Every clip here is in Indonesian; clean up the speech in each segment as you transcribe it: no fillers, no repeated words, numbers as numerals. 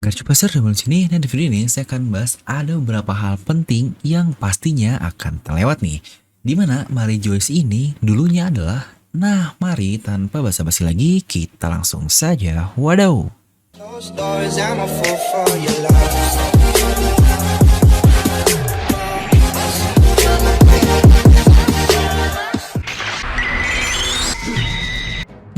Garcupaser di sini dan di video ini saya akan bahas ada beberapa hal penting yang pastinya akan terlewat nih. Dimana Mary Joyce ini dulunya adalah, nah mari tanpa basa-basi lagi kita langsung saja wadaw. Closed doors, I'm a fool for your love.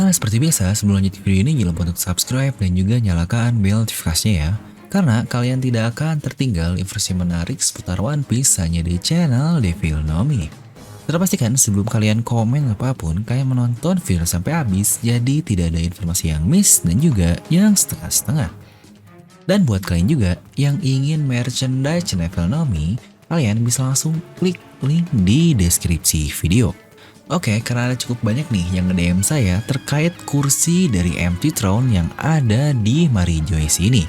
Nah seperti biasa sebelum lanjut video ini jangan lupa untuk subscribe dan juga nyalakan bel notifikasinya ya. Karena kalian tidak akan tertinggal informasi menarik seputar One Piece hanya di channel Devil Nomi. Terpastikan sebelum kalian komen apapun, kalian menonton video sampai habis, jadi tidak ada informasi yang miss dan juga yang setengah-setengah. Dan buat kalian juga yang ingin merchandise Devil Nomi, kalian bisa langsung klik link di deskripsi video. Oke, karena ada cukup banyak nih yang nge-DM saya terkait kursi dari Empty Throne yang ada di Mary Joyce ini.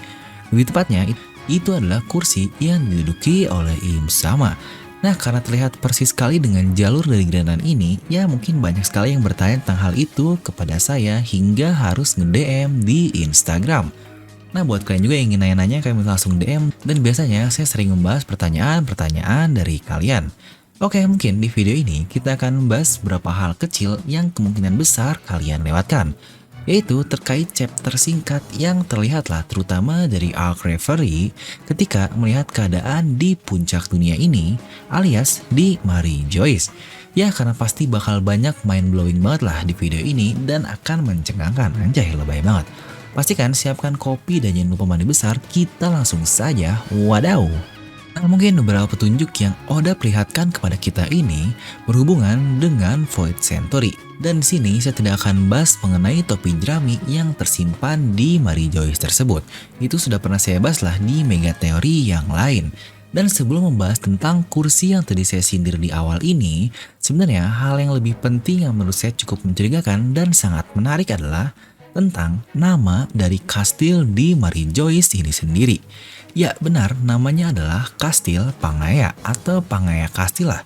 Lebih tepatnya, itu adalah kursi yang diduduki oleh Im Sama. Nah, karena terlihat persis sekali dengan jalur dari Grand Line ini, ya mungkin banyak sekali yang bertanya tentang hal itu kepada saya hingga harus nge-DM di Instagram. Nah, buat kalian juga yang ingin nanya-nanya, kalian bisa langsung DM, dan biasanya saya sering membahas pertanyaan-pertanyaan dari kalian. Oke, mungkin di video ini kita akan membahas beberapa hal kecil yang kemungkinan besar kalian lewatkan, yaitu terkait chapter singkat yang terlihatlah terutama dari Arc Reverie ketika melihat keadaan di puncak dunia ini alias di Mary Joyce. Ya karena pasti bakal banyak mind blowing banget lah di video ini dan akan mencengangkan, anjay lebay banget. Pastikan siapkan kopi dan jangan lupa mandi besar, kita langsung saja wadaw. Nah, mungkin beberapa petunjuk yang Oda perlihatkan kepada kita ini berhubungan dengan Void Century. Dan di sini saya tidak akan bahas mengenai topi jerami yang tersimpan di Mary Joyce tersebut. Itu sudah pernah saya bahas lah di mega teori yang lain. Dan sebelum membahas tentang kursi yang tadi saya sindir di awal ini, sebenarnya hal yang lebih penting yang menurut saya cukup mencurigakan dan sangat menarik adalah tentang nama dari kastil di Mary Joyce ini sendiri. Ya benar, namanya adalah Kastil Pangaya atau Pangaya Kastil lah.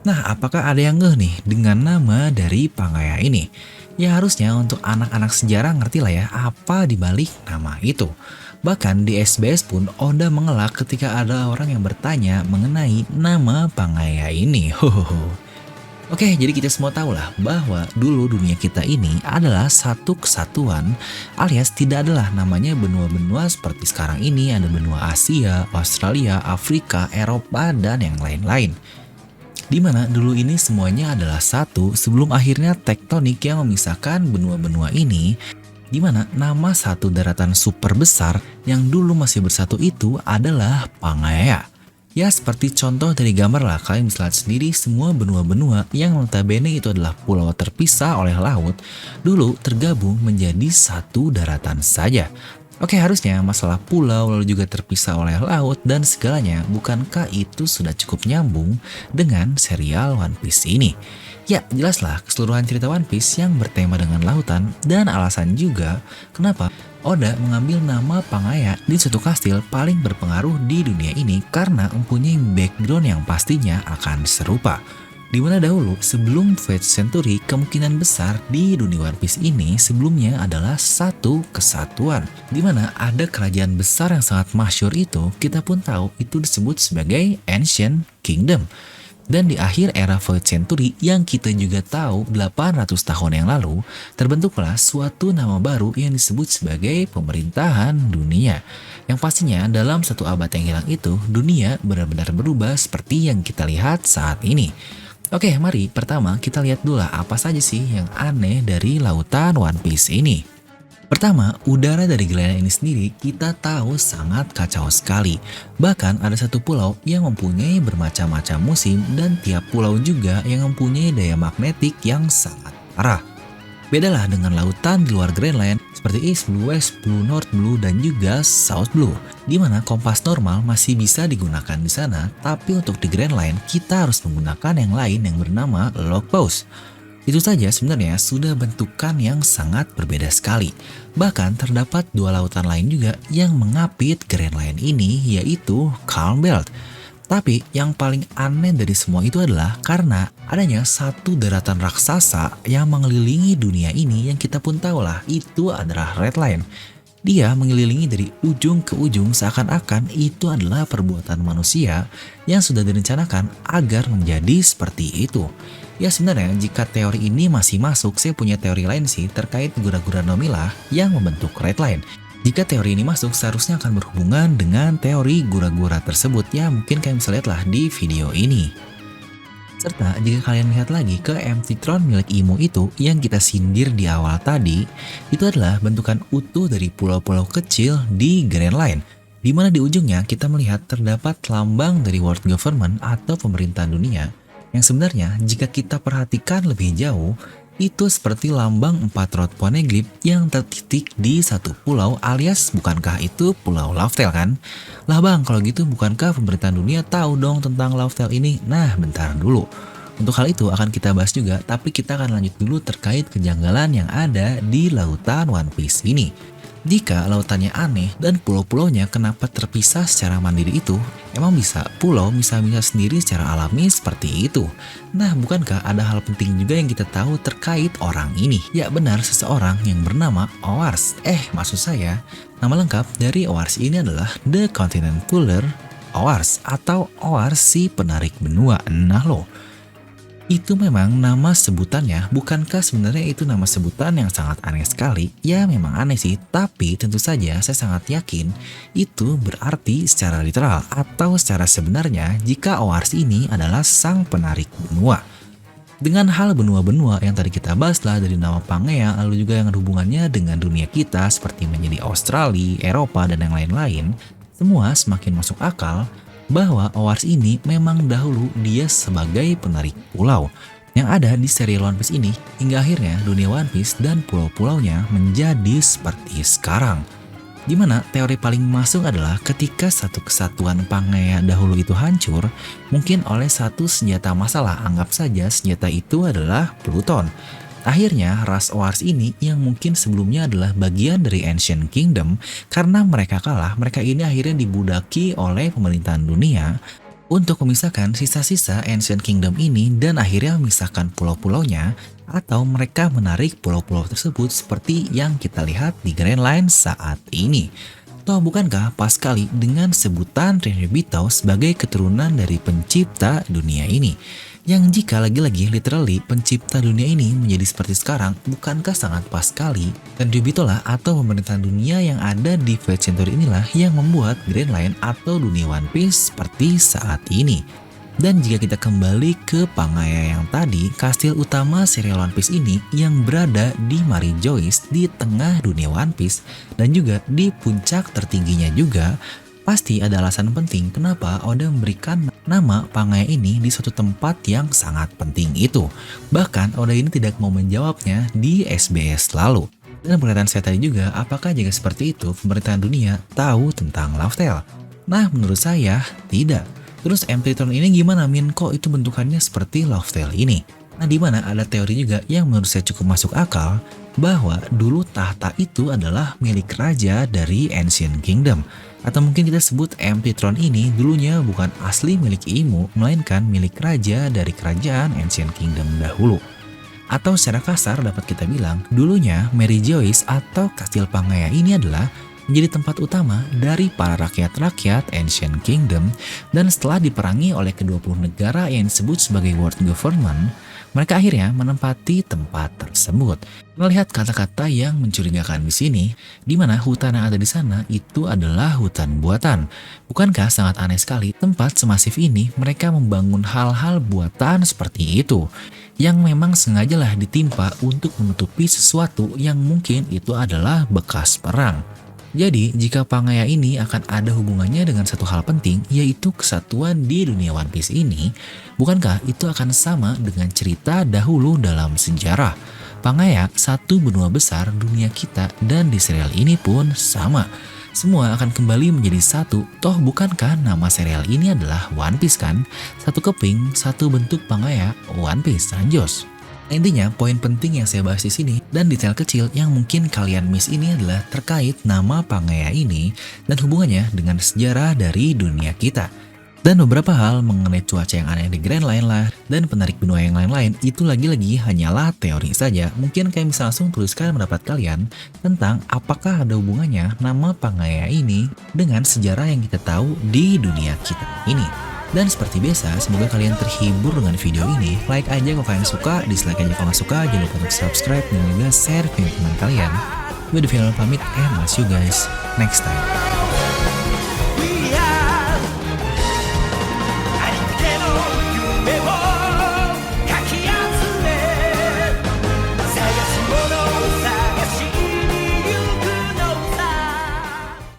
Nah, apakah ada yang ngeh nih dengan nama dari Pangaya ini? Ya harusnya untuk anak-anak sejarah ngerti lah ya apa dibalik nama itu. Bahkan di SBS pun Oda mengelak ketika ada orang yang bertanya mengenai nama Pangaya ini. Oke, jadi kita semua tahu lah bahwa dulu dunia kita ini adalah satu kesatuan alias tidak adalah namanya benua-benua seperti sekarang ini ada benua Asia, Australia, Afrika, Eropa, dan yang lain-lain. Dimana dulu ini semuanya adalah satu sebelum akhirnya tektonik yang memisahkan benua-benua ini, dimana nama satu daratan super besar yang dulu masih bersatu itu adalah Pangaea. Ya seperti contoh dari gambar lah, kalian bisa lihat sendiri semua benua-benua yang notabene itu adalah pulau terpisah oleh laut, dulu tergabung menjadi satu daratan saja. Oke, harusnya masalah pulau lalu juga terpisah oleh laut dan segalanya, bukankah itu sudah cukup nyambung dengan serial One Piece ini? Ya, jelaslah keseluruhan cerita One Piece yang bertema dengan lautan dan alasan juga kenapa Oda mengambil nama Pangaya di suatu kastil paling berpengaruh di dunia ini karena mempunyai background yang pastinya akan serupa. Dimana dahulu sebelum Void Century kemungkinan besar di dunia One Piece ini sebelumnya adalah satu kesatuan. Dimana ada kerajaan besar yang sangat masyhur itu kita pun tahu itu disebut sebagai Ancient Kingdom. Dan di akhir era Void Century yang kita juga tahu 800 tahun yang lalu, terbentuklah suatu nama baru yang disebut sebagai pemerintahan dunia. Yang pastinya dalam satu abad yang hilang itu, dunia benar-benar berubah seperti yang kita lihat saat ini. Oke, mari pertama kita lihat dulu apa saja sih yang aneh dari lautan One Piece ini. Pertama, udara dari Grand Line ini sendiri kita tahu sangat kacau sekali. Bahkan ada satu pulau yang mempunyai bermacam-macam musim dan tiap pulau juga yang mempunyai daya magnetik yang sangat parah. Bedalah dengan lautan di luar Grand Line seperti East Blue, West Blue, North Blue, dan juga South Blue. Di mana kompas normal masih bisa digunakan di sana, tapi untuk di Grand Line kita harus menggunakan yang lain yang bernama logpost. Itu saja sebenarnya sudah bentukan yang sangat berbeda sekali. Bahkan terdapat dua lautan lain juga yang mengapit Grand Line ini yaitu Calm Belt. Tapi yang paling aneh dari semua itu adalah karena adanya satu daratan raksasa yang mengelilingi dunia ini yang kita pun tahu lah itu adalah Red Line. Dia mengelilingi dari ujung ke ujung seakan-akan itu adalah perbuatan manusia yang sudah direncanakan agar menjadi seperti itu. Ya sebenarnya jika teori ini masih masuk, saya punya teori lain sih terkait gura-gura Nomilah yang membentuk Red Line. Jika teori ini masuk, seharusnya akan berhubungan dengan teori gura-gura tersebut ya mungkin kalian bisa lihatlah di video ini. Serta jika kalian lihat lagi ke empty throne milik Imo itu yang kita sindir di awal tadi, itu adalah bentukan utuh dari pulau-pulau kecil di Grand Line, di mana di ujungnya kita melihat terdapat lambang dari World Government atau pemerintahan dunia, yang sebenarnya jika kita perhatikan lebih jauh, itu seperti lambang 4 rod poneglyph yang tertitik di satu pulau, alias bukankah itu pulau Lauftel kan? Lah bang, kalau gitu bukankah pemerintahan dunia tahu dong tentang Lauftel ini? Nah, bentar dulu. Untuk hal itu akan kita bahas juga, tapi kita akan lanjut dulu terkait kejanggalan yang ada di lautan One Piece ini. Jika lautannya aneh dan pulau-pulaunya kenapa terpisah secara mandiri itu, emang bisa pulau bisa-bisa sendiri secara alami seperti itu. Nah, bukankah ada hal penting juga yang kita tahu terkait orang ini? Ya benar, seseorang yang bernama Oars. Maksud saya, nama lengkap dari Oars ini adalah The Continent Puller Oars atau Oars si penarik benua. Nah loh, itu memang nama sebutannya, bukankah sebenarnya itu nama sebutan yang sangat aneh sekali? Ya memang aneh sih, tapi tentu saja saya sangat yakin itu berarti secara literal atau secara sebenarnya jika Oars ini adalah sang penarik benua. Dengan hal benua-benua yang tadi kita bahas lah dari nama Pangea, lalu juga yang hubungannya dengan dunia kita seperti menjadi Australia, Eropa, dan yang lain-lain, semua semakin masuk akal bahwa Oars ini memang dahulu dia sebagai penarik pulau yang ada di serial One Piece ini hingga akhirnya dunia One Piece dan pulau-pulaunya menjadi seperti sekarang. Dimana teori paling masuk adalah ketika satu kesatuan Pangea dahulu itu hancur, mungkin oleh satu senjata masalah, anggap saja senjata itu adalah Pluton. Akhirnya ras Oars ini yang mungkin sebelumnya adalah bagian dari Ancient Kingdom, karena mereka kalah, mereka ini akhirnya dibudaki oleh pemerintahan dunia untuk memisahkan sisa-sisa Ancient Kingdom ini dan akhirnya memisahkan pulau-pulaunya, atau mereka menarik pulau-pulau tersebut seperti yang kita lihat di Grand Line saat ini. Toh bukankah pas sekali dengan sebutan Tenryubito sebagai keturunan dari pencipta dunia ini? Yang jika lagi-lagi literally pencipta dunia ini menjadi seperti sekarang, bukankah sangat pas sekali? Tenryubito lah atau pemerintahan dunia yang ada di Fate Century inilah yang membuat Grand Line atau dunia One Piece seperti saat ini. Dan jika kita kembali ke Pangea yang tadi, kastil utama serial One Piece ini yang berada di Mary Joyce di tengah dunia One Piece dan juga di puncak tertingginya juga, pasti ada alasan penting kenapa Oda memberikan nama Pangea ini di suatu tempat yang sangat penting itu. Bahkan Oda ini tidak mau menjawabnya di SBS lalu. Dan pernyataan saya tadi juga, apakah jika seperti itu pemerintahan dunia tahu tentang Lauftel? Nah, menurut saya tidak. Terus empty throne ini gimana Min? Kok itu bentukannya seperti Lauftel ini? Nah, di mana ada teori juga yang menurut saya cukup masuk akal bahwa dulu tahta itu adalah milik raja dari Ancient Kingdom. Atau mungkin kita sebut empty throne ini dulunya bukan asli milik Imo, melainkan milik raja dari kerajaan Ancient Kingdom dahulu. Atau secara kasar dapat kita bilang, dulunya Mary Joyce atau kastil Pangea ini adalah menjadi tempat utama dari para rakyat-rakyat Ancient Kingdom, dan setelah diperangi oleh ke-20 negara yang disebut sebagai World Government, mereka akhirnya menempati tempat tersebut. Melihat kata-kata yang mencurigakan di sini, di mana hutan yang ada di sana itu adalah hutan buatan. Bukankah sangat aneh sekali tempat semasif ini mereka membangun hal-hal buatan seperti itu, yang memang sengajalah ditimpa untuk menutupi sesuatu yang mungkin itu adalah bekas perang. Jadi, jika Pangea ini akan ada hubungannya dengan satu hal penting, yaitu kesatuan di dunia One Piece ini, bukankah itu akan sama dengan cerita dahulu dalam sejarah? Pangea satu benua besar dunia kita, dan di serial ini pun sama. Semua akan kembali menjadi satu, toh bukankah nama serial ini adalah One Piece kan? Satu keping, satu bentuk Pangea, One Piece, anjos. Intinya, poin penting yang saya bahas di sini dan detail kecil yang mungkin kalian miss ini adalah terkait nama Pangea ini dan hubungannya dengan sejarah dari dunia kita. Dan beberapa hal mengenai cuaca yang aneh di Grand Line lah, dan penarik benua yang lain-lain itu lagi-lagi hanyalah teori saja. Mungkin kalian bisa langsung tuliskan pendapat kalian tentang apakah ada hubungannya nama Pangaea ini dengan sejarah yang kita tahu di dunia kita ini. Dan seperti biasa, semoga kalian terhibur dengan video ini. Like aja kalau kalian suka, dislike aja kalau nggak suka, jangan lupa untuk subscribe dan juga share ke teman kalian. Gue The Final pamit, and see you guys next time.